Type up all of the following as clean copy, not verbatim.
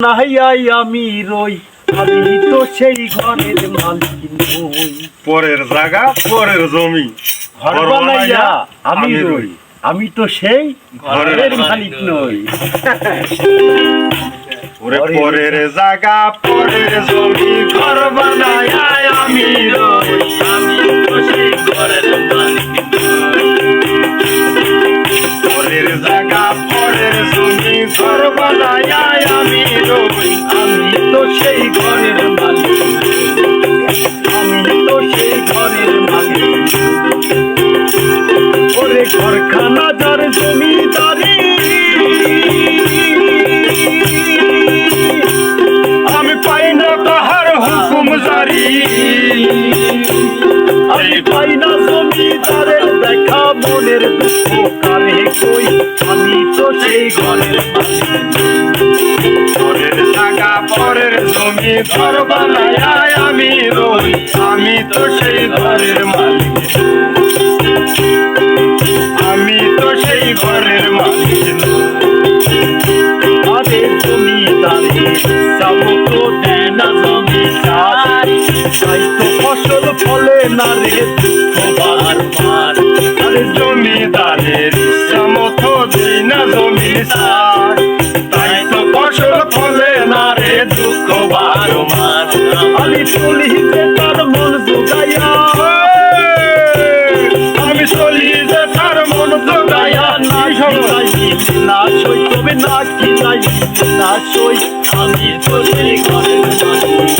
নাহিয়াই আমি রই, আমি তো সেই ঘরের মালিক নই। পরের জায়গা পরের জমি ঘর বানাইয়া আমি রই, আমি তো সেই ঘরের মালিক নই। ওরে পরের জায়গা পরের জমি ঘর বানাইয়া আমি রই, আমি তো সেই ঘরের মালিক নই। পরের জায়গা পরের জমি ঘর বানাইয়া আমি রই, আমি তো সেই ঘরের মালিক নই, আমি তো সেই ঘরের মালিক নই। ওরে ঘরখানা যার জমিদারি, আমি পাই না তাহার হুকুম জারি। আমি পাই না জমিদারের দেখা, মনের দুঃখ কারে কই, আমি তো সেই ঘরের মালিক নই। পরের জায়গা পরের জমি ঘর বানাইয়া আমি রই, আমি তো সেই ঘরের মালিক, আমি তো সেই ঘরের মালিক। আরে জমিদারে যাব তো দেয় না জমিদার, তাই তো ফসল ফলে না রে দুঃখ বারবার। আরে জমিদারের সমর্থ দিই না জমি সার, তাই তো ফসল ফলে না রে দুঃখ বারবার। আমি চলি যে তার মন জোগাইয়া, আমি চলি যে তার মন জোগাইয়া, না খিলাই না সই, তবে না খিলাই না সই, আমি তো সেই ঘরের মালিক।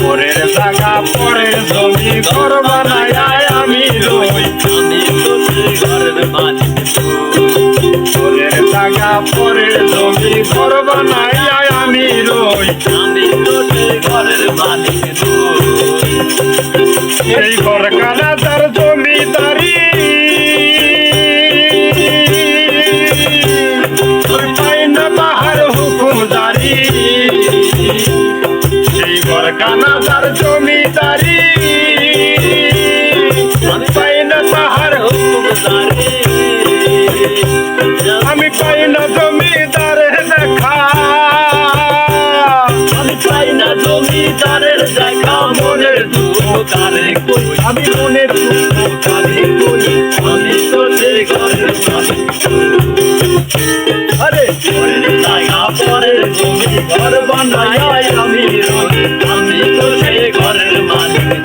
পরের জায়গা পরের জমি ঘর বানাইয়া আমি রই, আমি তো সেই ঘরের মালিক। পরের জায়গা পরের জমি ঘর বানাইয়া আমি রই, আমি তো সেই ঘরের মালিক নই। এই ঘর কানা তার জমিদারি। পাই না তাহার হুকুম জারি, সেই ঘর কানা তার জমিদারি। পাই না তাহার হুকুম জারি, আমি পাই না জমিদারের দেখা, আমি পাই না জমিদারের দেখা, মনের দুঃখ কারে কই, আমি মনের দুঃখ কারে কই, আমি তো সেই ঘরের মালিক। আরে পরের জায়গা পরের জমি ঘর বানাইয়া আমি রই, আমি তো সেই ঘরের মালিক।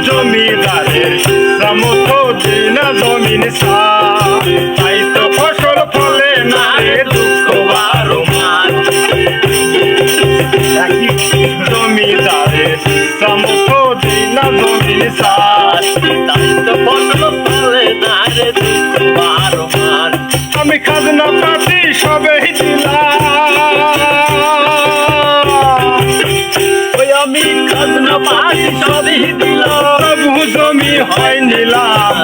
জমিদারের সমর্থ দিই না জমিন সার, তাই তো ফসল ফলে না রে দুঃখ বারবার। জমিদারের সমর্থ দিই না জমিন সার, তাই তো ফসল ফলে না রে দুঃখ বারবার। আমি খাজনা পাতি সবেই দিলাম, ওই আমি খাজনা পাতি সবই দিলাম, তবু জমি হয় নিলাম।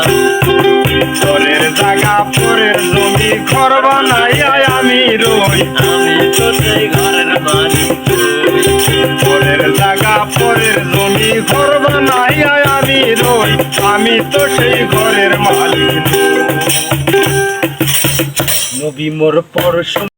পরের জায়গা পরের জমি ঘর বানাইয়া আমি রই, আমি তো সেই ঘরের মালিক। পরের জায়গা পরের জমি ঘর বানাইয়া আমি রই, আমি তো সেই ঘরের মালিক। নবী মোর পরশ